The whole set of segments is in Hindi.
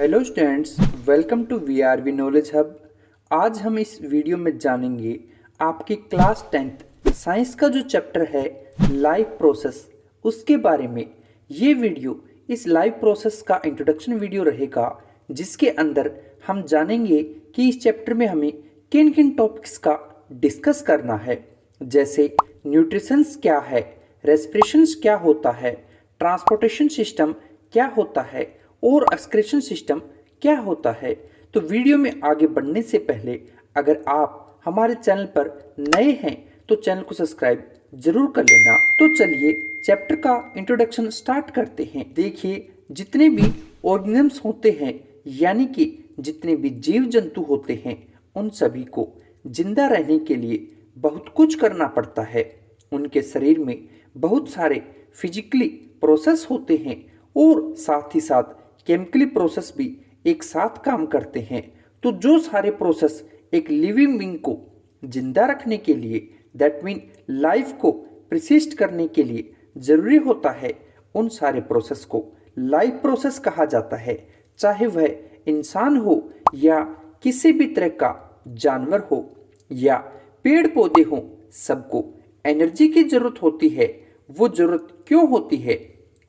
Hello students, welcome to VRV knowledge hub. आज हम इस वीडियो में जानेंगे आपकी क्लास 10th साइंस का जो चैप्टर है लाइफ प्रोसेस, उसके बारे में। ये वीडियो इस लाइफ प्रोसेस का इंट्रोडक्शन वीडियो रहेगा, जिसके अंदर हम जानेंगे कि इस चैप्टर में हमें किन किन टॉपिक्स का डिस्कस करना है, जैसे न्यूट्रिशंस क्या है, रेस्पिरेशंस क्या होता है, ट्रांसपोर्टेशन सिस्टम क्या होता है और एक्सक्रीशन सिस्टम क्या होता है। तो वीडियो में आगे बढ़ने से पहले अगर आप हमारे चैनल पर नए हैं तो चैनल को सब्सक्राइब जरूर कर लेना। तो चलिए चैप्टर का इंट्रोडक्शन स्टार्ट करते हैं। देखिए, जितने भी ऑर्गेनिजम्स होते हैं, यानी कि जितने भी जीव जंतु होते हैं, उन सभी को जिंदा रहने के लिए बहुत कुछ करना पड़ता है। उनके शरीर में बहुत सारे फिजिकली प्रोसेस होते हैं और साथ ही साथ केमिकली प्रोसेस भी एक साथ काम करते हैं। तो जो सारे प्रोसेस एक लिविंग बीइंग को जिंदा रखने के लिए, दैट मीन लाइफ को प्रिसिस्ट करने के लिए जरूरी होता है, उन सारे प्रोसेस को लाइफ प्रोसेस कहा जाता है। चाहे वह इंसान हो या किसी भी तरह का जानवर हो या पेड़ पौधे हो, सबको एनर्जी की जरूरत होती है। वो जरूरत क्यों होती है?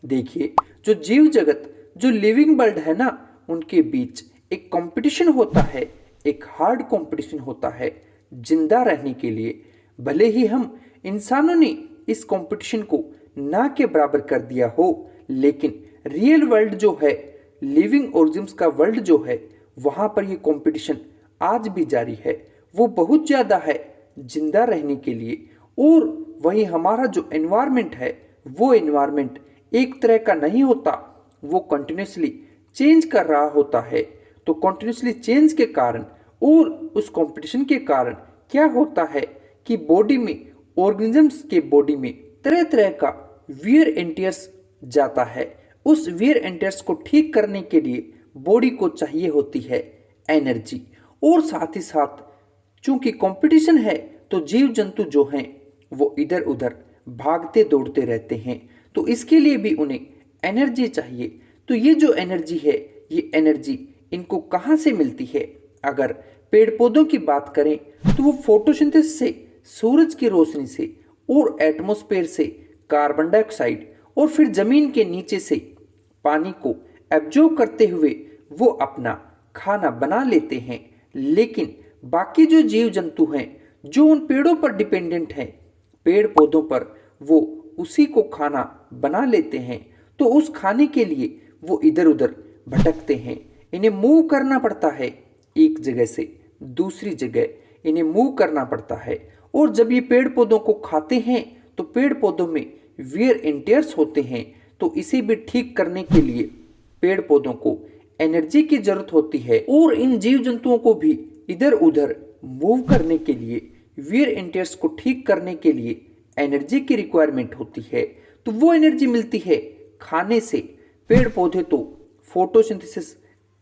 देखिए, जो जीव जगत, जो लिविंग वर्ल्ड है ना, उनके बीच एक कंपटीशन होता है, एक हार्ड कंपटीशन होता है जिंदा रहने के लिए। भले ही हम इंसानों ने इस कंपटीशन को ना के बराबर कर दिया हो, लेकिन रियल वर्ल्ड जो है, लिविंग ऑर्गेनिज्म्स का वर्ल्ड जो है, वहां पर ये कंपटीशन आज भी जारी है। वो बहुत ज्यादा है जिंदा रहने के लिए। और वही हमारा जो एनवायरनमेंट है, वो एनवायरनमेंट एक तरह का नहीं होता, वो कंटिन्यूसली चेंज कर रहा होता है। तो कंटिन्यूसली चेंज के कारण और उस कंपटीशन के कारण क्या होता है कि बॉडी में, ऑर्गेनिजम्स के बॉडी में तरह तरह का वियर एंड टियर्स जाता है। उस वियर एंड टियर्स को ठीक करने के लिए बॉडी को चाहिए होती है एनर्जी। और साथ ही साथ चूंकि कंपटीशन है, तो जीव जंतु जो हैं वो इधर उधर भागते दौड़ते रहते हैं, तो इसके लिए भी उन्हें एनर्जी चाहिए। तो ये जो एनर्जी है, ये एनर्जी इनको कहाँ से मिलती है? अगर पेड़ पौधों की बात करें तो वो फोटोसिंथेसिस से, सूरज की रोशनी से, और एटमॉस्फेयर से कार्बन डाइऑक्साइड, और फिर जमीन के नीचे से पानी को एब्जॉर्ब करते हुए वो अपना खाना बना लेते हैं। लेकिन बाकी जो जीव जंतु हैं, जो उन पेड़ों पर डिपेंडेंट हैं, पेड़ पौधों पर, वो उसी को खाना बना लेते हैं। तो उस खाने के लिए वो इधर उधर भटकते हैं। इन्हें मूव करना पड़ता है, एक जगह से दूसरी जगह इन्हें मूव करना पड़ता है। और जब ये पेड़ पौधों को खाते हैं तो पेड़ पौधों में वियर एंड टियर्स होते हैं। तो इसे भी ठीक करने के लिए पेड़ पौधों को एनर्जी की जरूरत होती है। और इन जीव जंतुओं को भी इधर उधर मूव करने के लिए, वियर एंड टियर्स को ठीक करने के लिए एनर्जी की रिक्वायरमेंट होती है। तो वो एनर्जी मिलती है खाने से। पेड़ पौधे तो फोटोसिंथेसिस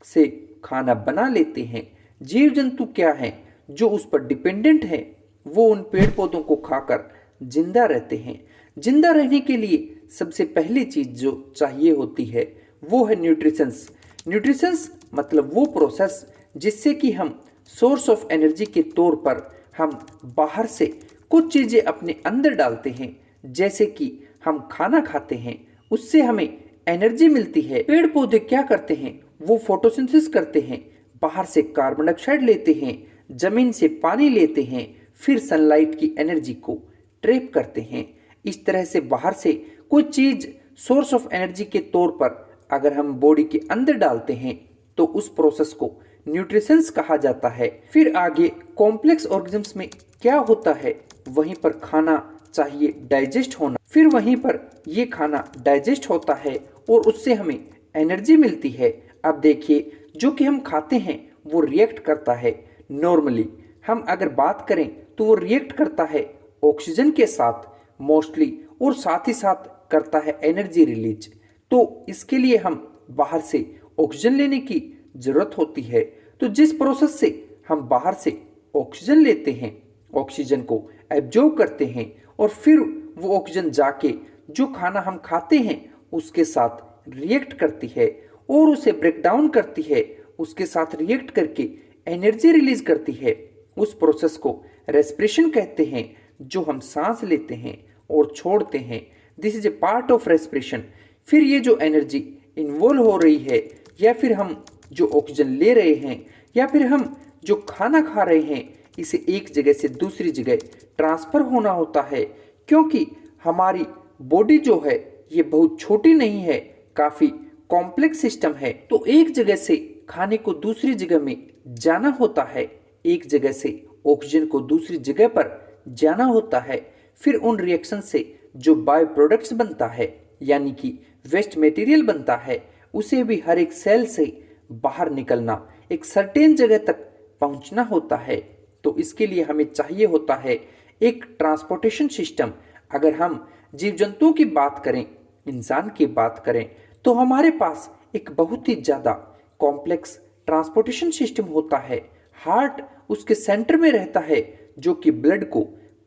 से खाना बना लेते हैं। जीव जंतु क्या हैं जो उस पर डिपेंडेंट है, वो उन पेड़ पौधों को खाकर जिंदा रहते हैं। जिंदा रहने के लिए सबसे पहली चीज जो चाहिए होती है वो है न्यूट्रिशंस। न्यूट्रिशंस मतलब वो प्रोसेस जिससे कि हम सोर्स ऑफ एनर्जी के तौर पर हम बाहर से कुछ चीजें अपने अंदर डालते हैं। जैसे कि हम खाना खाते हैं, उससे हमें एनर्जी मिलती है। पेड़ पौधे क्या करते हैं? वो फोटोसिंथेसिस करते हैं, बाहर से कार्बन डाइऑक्साइड लेते हैं, जमीन से पानी लेते हैं, फिर सनलाइट की एनर्जी को ट्रैप करते हैं। इस तरह से बाहर से कोई चीज सोर्स ऑफ एनर्जी के तौर पर अगर हम बॉडी के अंदर डालते हैं तो उस प्रोसेस को न्यूट्रिशंस कहा जाता है। फिर आगे कॉम्प्लेक्स ऑर्गेनिजम्स में क्या होता है? वहीं पर खाना चाहिए डाइजेस्ट होना, फिर वहीं पर ये खाना डाइजेस्ट होता है और उससे हमें एनर्जी मिलती है। अब देखिए, जो कि हम खाते हैं वो रिएक्ट करता है। नॉर्मली हम अगर बात करें तो वो रिएक्ट करता है ऑक्सीजन के साथ मोस्टली, और साथ ही साथ करता है एनर्जी रिलीज। तो इसके लिए हम बाहर से ऑक्सीजन लेने की जरूरत होती है। तो जिस प्रोसेस से हम बाहर से ऑक्सीजन लेते हैं, ऑक्सीजन को एब्जॉर्ब करते हैं, और फिर वो ऑक्सीजन जाके जो खाना हम खाते हैं उसके साथ रिएक्ट करती है और उसे ब्रेक डाउन करती है, उसके साथ रिएक्ट करके एनर्जी रिलीज करती है। उस प्रोसेस को रेस्पिरेशन कहते हैं, जो हम सांस लेते हैं और छोड़ते हैं। This is a part of respiration. फिर ये जो एनर्जी इन्वॉल्व हो रही है, या फिर हम जो ऑक्सीजन ले रहे हैं, या फिर हम जो खाना खा रहे हैं, इसे एक जगह से दूसरी जगह ट्रांसफर होना होता है। क्योंकि हमारी बॉडी जो है ये बहुत छोटी नहीं है, काफी कॉम्प्लेक्स सिस्टम है। तो एक जगह से खाने को दूसरी जगह में जाना होता है, एक जगह से ऑक्सीजन को दूसरी जगह पर जाना होता है। फिर उन रिएक्शन से जो बाय प्रोडक्ट्स बनता है, यानी कि वेस्ट मटेरियल बनता है, उसे भी हर एक सेल से बाहर निकलना, एक सर्टेन जगह तक पहुंचना होता है। तो इसके लिए हमें चाहिए होता है एक ट्रांसपोर्टेशन सिस्टम। अगर हम जीव जंतुओं की बात करें, इंसान की बात करें, तो हमारे पास एक बहुत ही ज़्यादा कॉम्प्लेक्स ट्रांसपोर्टेशन सिस्टम होता है। हार्ट उसके सेंटर में रहता है, जो कि ब्लड को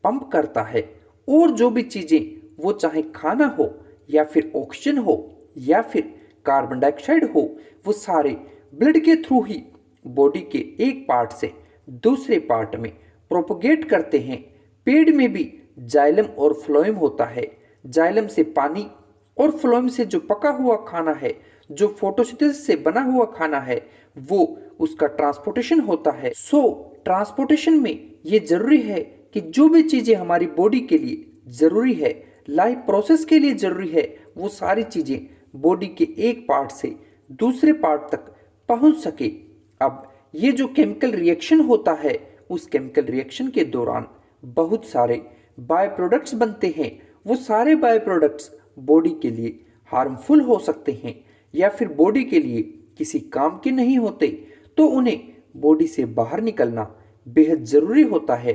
पंप करता है। और जो भी चीज़ें, वो चाहे खाना हो, या फिर ऑक्सीजन हो, या फिर कार्बन डाइऑक्साइड हो, वो सारे ब्लड के थ्रू ही बॉडी के एक पार्ट से दूसरे पार्ट में प्रोपोगेट करते हैं। पेड़ में भी जाइलम और फ्लोएम होता है। जाइलम से पानी और फ्लोएम से जो पका हुआ खाना है, जो फोटोसिंथेसिस से बना हुआ खाना है, वो उसका ट्रांसपोर्टेशन होता है। सो ट्रांसपोर्टेशन में ये जरूरी है कि जो भी चीजें हमारी बॉडी के लिए जरूरी है, लाइफ प्रोसेस के लिए जरूरी है, वो सारी चीजें बॉडी के एक पार्ट से दूसरे पार्ट तक पहुंच सके। अब ये जो केमिकल रिएक्शन होता है, उस केमिकल रिएक्शन के दौरान बहुत सारे बाय प्रोडक्ट्स बनते हैं। वो सारे बाय प्रोडक्ट्स बॉडी के लिए हार्मफुल हो सकते हैं, या फिर बॉडी के लिए किसी काम के नहीं होते, तो उन्हें बॉडी से बाहर निकलना बेहद ज़रूरी होता है।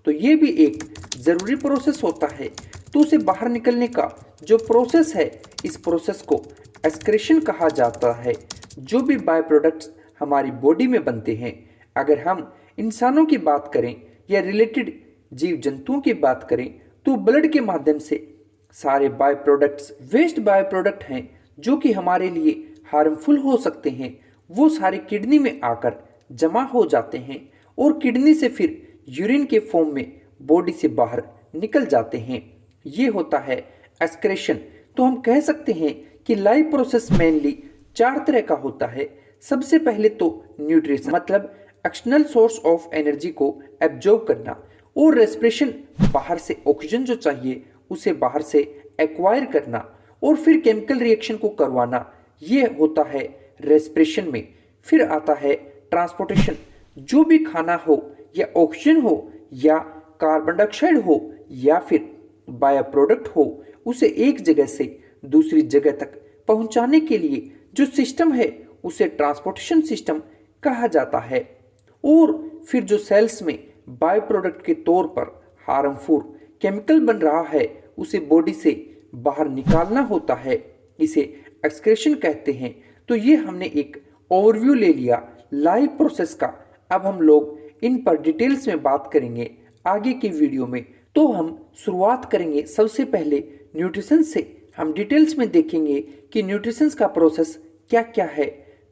तो ये भी एक ज़रूरी प्रोसेस होता है। तो उसे बाहर निकलने का जो प्रोसेस है, इस प्रोसेस को एक्सक्रीशन कहा जाता है। जो भी बाय प्रोडक्ट्स हमारी बॉडी में बनते हैं, अगर हम इंसानों की बात करें या रिलेटेड जीव जंतुओं की बात करें, तो ब्लड के माध्यम से सारे by products, waste by product हैं जो कि हमारे लिए हार्मफुल हो सकते हैं, वो सारे किडनी में आकर जमा हो जाते हैं और किडनी से फिर यूरिन के फॉर्म में बॉडी से बाहर निकल जाते हैं। ये होता है एक्सक्रीशन। तो हम कह सकते हैं कि लाइफ प्रोसेस मेनली 4 तरह का होता है। सबसे पहले तो न्यूट्रिशन, मतलब एक्सटर्नल सोर्स ऑफ एनर्जी को एब्जॉर्ब करना, और रेस्पिरेशन, बाहर से ऑक्सीजन जो चाहिए उसे बाहर से एक्वायर करना, और फिर केमिकल रिएक्शन को करवाना, ये होता है रेस्पिरेशन में। फिर आता है ट्रांसपोर्टेशन, जो भी खाना हो या ऑक्सीजन हो या कार्बन डाइऑक्साइड हो या फिर बायो प्रोडक्ट हो, उसे एक जगह से दूसरी जगह तक पहुंचाने के लिए जो सिस्टम है, उसे ट्रांसपोर्टेशन सिस्टम कहा जाता है। और फिर जो सेल्स में बाय प्रोडक्ट के तौर पर हार्मफुल केमिकल बन रहा है, उसे बॉडी से बाहर निकालना होता है, इसे एक्सक्रीशन कहते हैं। तो ये हमने एक ओवरव्यू ले लिया लाइफ प्रोसेस का। अब हम लोग इन पर डिटेल्स में बात करेंगे आगे की वीडियो में। तो हम शुरुआत करेंगे सबसे पहले न्यूट्रिशन से। हम डिटेल्स में देखेंगे कि न्यूट्रिशन का प्रोसेस क्या क्या है,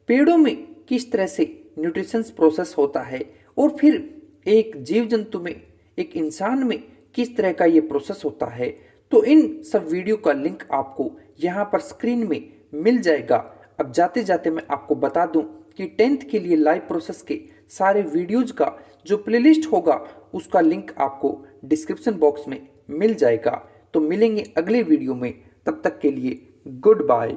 पेड़ों में किस तरह से न्यूट्रिशन प्रोसेस होता है, और फिर एक जीव जंतु में, एक इंसान में किस तरह का ये प्रोसेस होता है। तो इन सब वीडियो का लिंक आपको यहाँ पर स्क्रीन में मिल जाएगा। अब जाते जाते मैं आपको बता दूं कि 10th के लिए लाइव प्रोसेस के सारे वीडियोज का जो प्लेलिस्ट होगा, उसका लिंक आपको डिस्क्रिप्शन बॉक्स में मिल जाएगा। तो मिलेंगे अगले वीडियो में, तब तक के लिए गुड बाय।